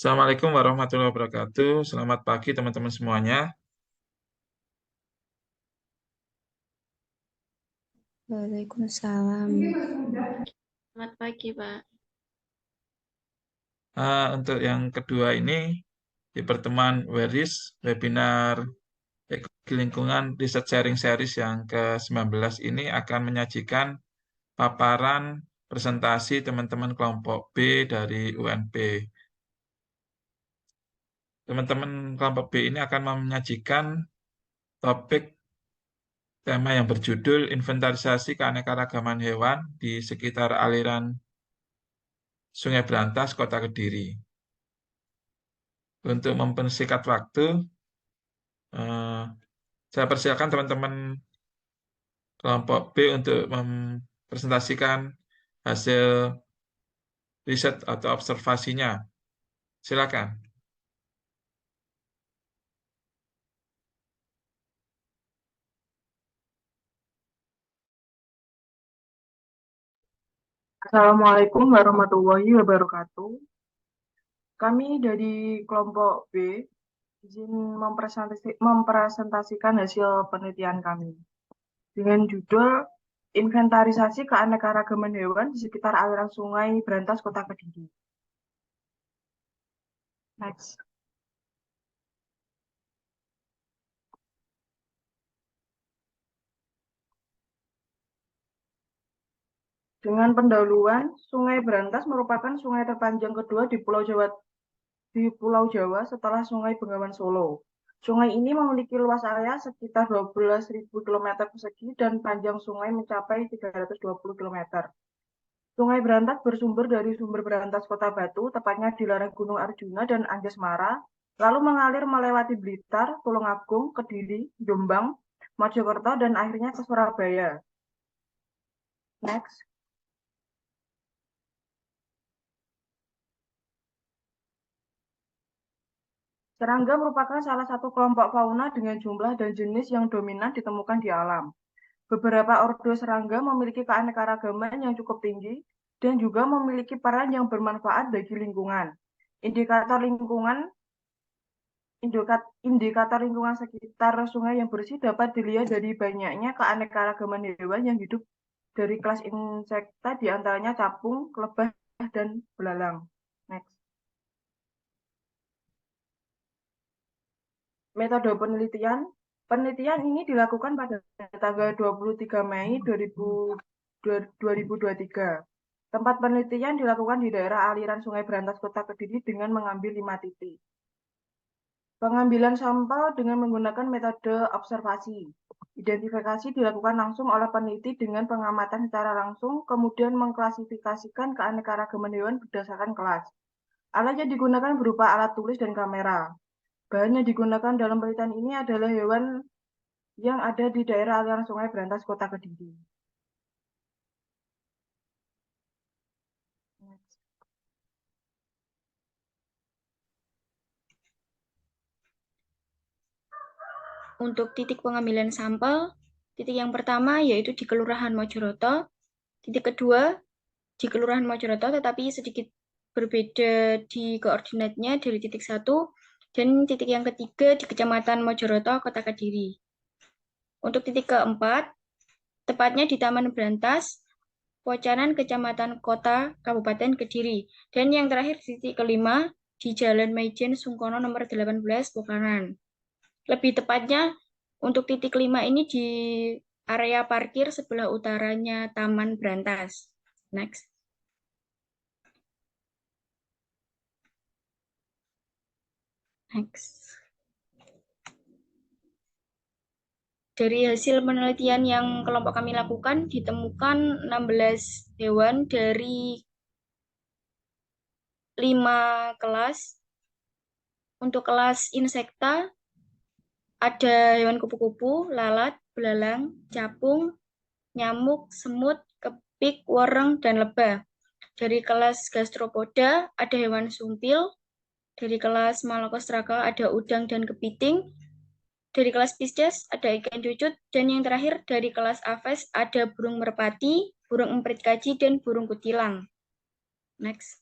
Assalamualaikum warahmatullahi wabarakatuh. Selamat pagi teman-teman semuanya. Waalaikumsalam. Selamat pagi, Pak. Untuk yang kedua ini di pertemuan WERIS, webinar Ekologi Lingkungan Research Sharing Series yang ke-19 ini akan menyajikan paparan presentasi teman-teman kelompok B dari UNP. Teman-teman kelompok B ini akan menyajikan topik tema yang berjudul inventarisasi keanekaragaman hewan di sekitar aliran Sungai Brantas, Kota Kediri. Untuk mempersingkat waktu, eh, saya persilakan teman-teman kelompok B untuk mempresentasikan hasil riset atau observasinya. Silakan. Assalamualaikum warahmatullahi wabarakatuh. Kami dari kelompok B izin mempresentasikan hasil penelitian kami dengan judul Inventarisasi Keanekaragaman Hewan di sekitar aliran Sungai Brantas, Kota Kediri. Next. Dengan pendahuluan, Sungai Brantas merupakan sungai terpanjang kedua di Pulau Jawa setelah Sungai Bengawan Solo. Sungai ini memiliki luas area sekitar 12.000 km persegi dan panjang sungai mencapai 320 km. Sungai Brantas bersumber dari sumber Brantas Kota Batu, tepatnya di lereng Gunung Arjuna dan Anjasmara, lalu mengalir melewati Blitar, Tulungagung, Kediri, Jombang, Mojokerto, dan akhirnya ke Surabaya. Next. Serangga merupakan salah satu kelompok fauna dengan jumlah dan jenis yang dominan ditemukan di alam. Beberapa ordo serangga memiliki keanekaragaman yang cukup tinggi dan juga memiliki peran yang bermanfaat bagi lingkungan. Indikator lingkungan sekitar sungai yang bersih dapat dilihat dari banyaknya keanekaragaman hewan yang hidup dari kelas insekta, diantaranya capung, lebah, dan belalang. Next. Metode penelitian. Penelitian ini dilakukan pada tanggal 23 Mei 2023. Tempat penelitian dilakukan di daerah aliran Sungai Brantas, Kota Kediri dengan mengambil 5 titik. Pengambilan sampel dengan menggunakan metode observasi. Identifikasi dilakukan langsung oleh peneliti dengan pengamatan secara langsung, kemudian mengklasifikasikan keanekaragaman hewan berdasarkan kelas. Alat yang digunakan berupa alat tulis dan kamera. Bahan yang digunakan dalam penelitian ini adalah hewan yang ada di daerah aliran Sungai Brantas, Kota Kediri. Untuk titik pengambilan sampel, titik yang pertama yaitu di Kelurahan Mojoroto, titik kedua di Kelurahan Mojoroto tetapi sedikit berbeda di koordinatnya dari titik 1, dan titik yang ketiga di Kecamatan Mojoroto, Kota Kediri. Untuk titik keempat, tepatnya di Taman Brantas, Pocanan, Kecamatan Kota, Kabupaten Kediri. Dan yang terakhir titik kelima di Jalan Maijen Sungkono nomor 18, Pocanan. Lebih tepatnya, untuk titik 5 ini di area parkir sebelah utaranya Taman Brantas. Next. Next. Dari hasil penelitian yang kelompok kami lakukan, ditemukan 16 hewan dari 5 kelas. Untuk kelas insekta, ada hewan kupu-kupu, lalat, belalang, capung, nyamuk, semut, kepik, wereng, dan lebah. Dari kelas gastropoda, ada hewan sumpil. Dari kelas Malacostraca, ada udang dan kepiting. Dari kelas Pisces, ada ikan cucut. Dan yang terakhir, dari kelas Aves, ada burung merpati, burung emprit kaji, dan burung kutilang. Next.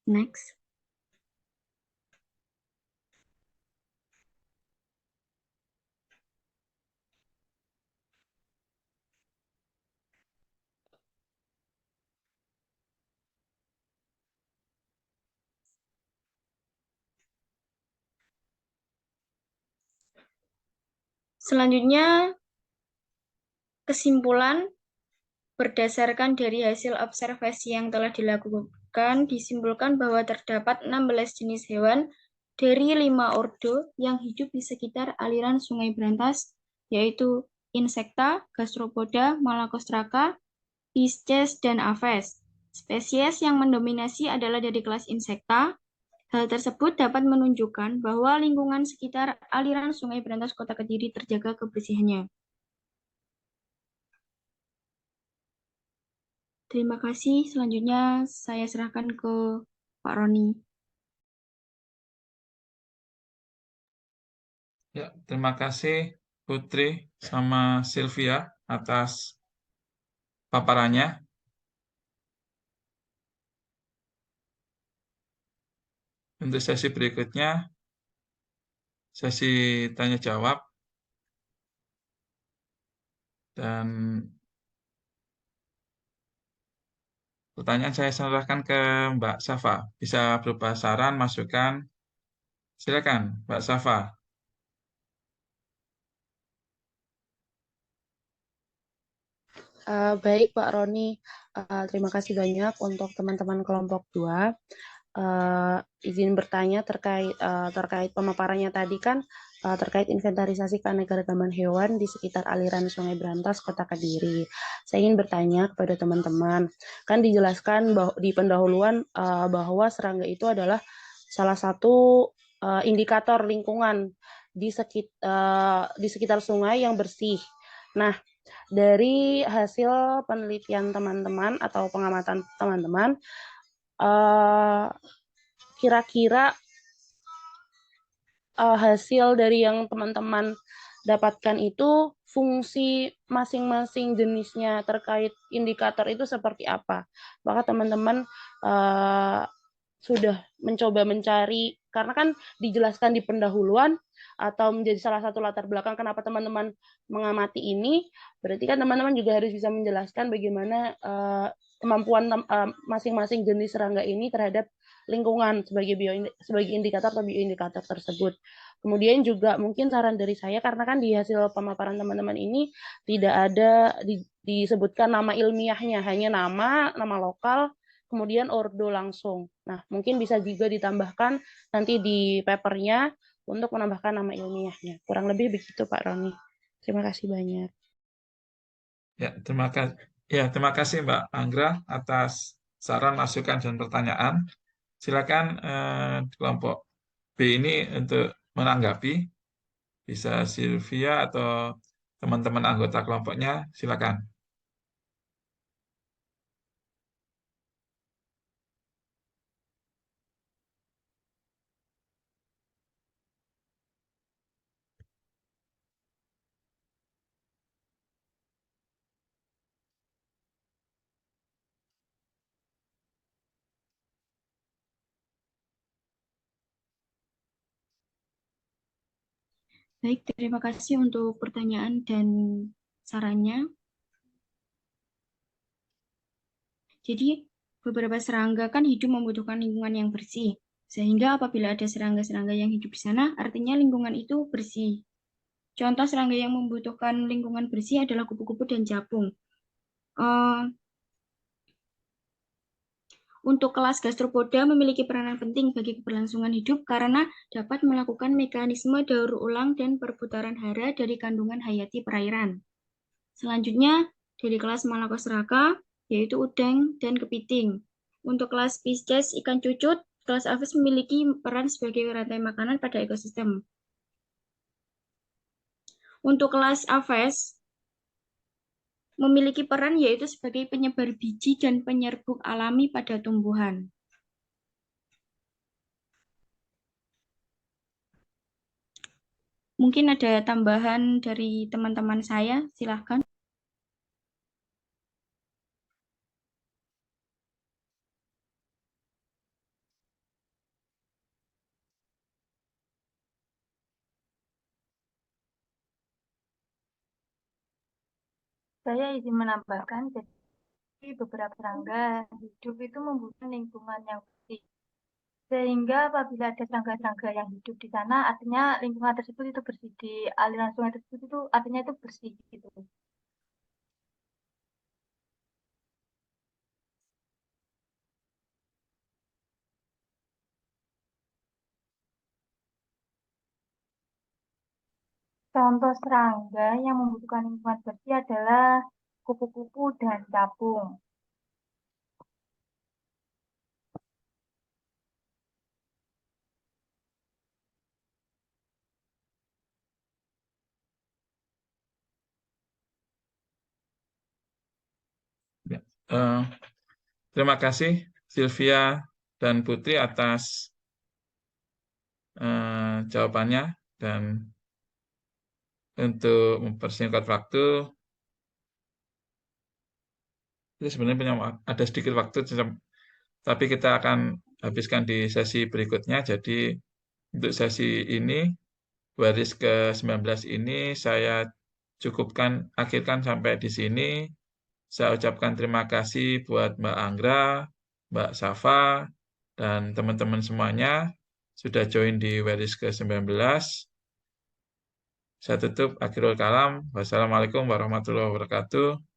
Next. Selanjutnya, kesimpulan berdasarkan dari hasil observasi yang telah dilakukan, disimpulkan bahwa terdapat 16 jenis hewan dari 5 ordo yang hidup di sekitar aliran Sungai Brantas, yaitu Insecta, Gastropoda, Malacostraca, Pisces, dan Aves. Spesies yang mendominasi adalah dari kelas Insecta. Hal tersebut dapat menunjukkan bahwa lingkungan sekitar aliran Sungai Brantas Kota Kediri terjaga kebersihannya. Terima kasih. Selanjutnya saya serahkan ke Pak Roni. Ya, terima kasih Putri sama Sylvia atas paparannya. Untuk sesi berikutnya, sesi tanya jawab, dan pertanyaan saya serahkan ke Mbak Safa. Bisa berupa saran, masukan. Silakan, Mbak Safa. Baik Pak Roni, terima kasih banyak untuk teman-teman kelompok 2. Izin bertanya terkait pemaparannya tadi kan terkait inventarisasi keanekaragaman hewan di sekitar aliran Sungai Brantas, Kota Kediri. Saya ingin bertanya kepada teman-teman, kan dijelaskan di pendahuluan bahwa serangga itu adalah salah satu indikator lingkungan di sekitar sungai yang bersih. Nah, dari hasil penelitian teman-teman atau pengamatan teman-teman, kira-kira hasil dari yang teman-teman dapatkan itu fungsi masing-masing jenisnya terkait indikator itu seperti apa? Maka teman-teman sudah mencoba mencari, karena kan dijelaskan di pendahuluan atau menjadi salah satu latar belakang kenapa teman-teman mengamati ini, berarti kan teman-teman juga harus bisa menjelaskan bagaimana kemampuan masing-masing jenis serangga ini terhadap lingkungan sebagai indikator atau bioindikator tersebut. Kemudian juga mungkin saran dari saya, karena kan di hasil pemaparan teman-teman ini tidak ada disebutkan nama ilmiahnya, hanya nama lokal, kemudian ordo langsung. Nah, mungkin bisa juga ditambahkan nanti di papernya untuk menambahkan nama ilmiahnya. Kurang lebih begitu Pak Roni. Terima kasih banyak. Ya, terima kasih Mbak Anggra atas saran, masukan, dan pertanyaan. Silakan kelompok B ini untuk menanggapi. Bisa Sylvia atau teman-teman anggota kelompoknya, silakan. Baik, terima kasih untuk pertanyaan dan sarannya. Jadi, beberapa serangga kan hidup membutuhkan lingkungan yang bersih. Sehingga apabila ada serangga-serangga yang hidup di sana, artinya lingkungan itu bersih. Contoh serangga yang membutuhkan lingkungan bersih adalah kupu-kupu dan capung. Untuk kelas gastropoda memiliki peranan penting bagi keberlangsungan hidup karena dapat melakukan mekanisme daur ulang dan perputaran hara dari kandungan hayati perairan. Selanjutnya, dari kelas Malacostraca, yaitu udang dan kepiting. Untuk kelas Pisces ikan cucut, kelas Aves memiliki peran sebagai rantai makanan pada ekosistem. Untuk kelas Aves, memiliki peran yaitu sebagai penyebar biji dan penyerbuk alami pada tumbuhan. Mungkin ada tambahan dari teman-teman saya, silahkan. Saya izin menambahkan, jadi beberapa serangga hidup itu membutuhkan lingkungan yang bersih. Sehingga apabila ada serangga-serangga yang hidup di sana, artinya lingkungan tersebut itu bersih. Di aliran sungai tersebut itu artinya itu bersih gitu. Contoh serangga yang membutuhkan lingkungan bersih adalah kupu-kupu dan capung. Ya. Terima kasih Sylvia dan Putri atas jawabannya, dan untuk mempersingkat waktu, ini sebenarnya ada sedikit waktu, tapi kita akan habiskan di sesi berikutnya. Jadi untuk sesi ini, baris ke-19 ini saya akhirkan sampai di sini. Saya ucapkan terima kasih buat Mbak Anggra, Mbak Safa, dan teman-teman semuanya sudah join di baris ke-19. Saya tutup, akhirul kalam. Wassalamualaikum warahmatullahi wabarakatuh.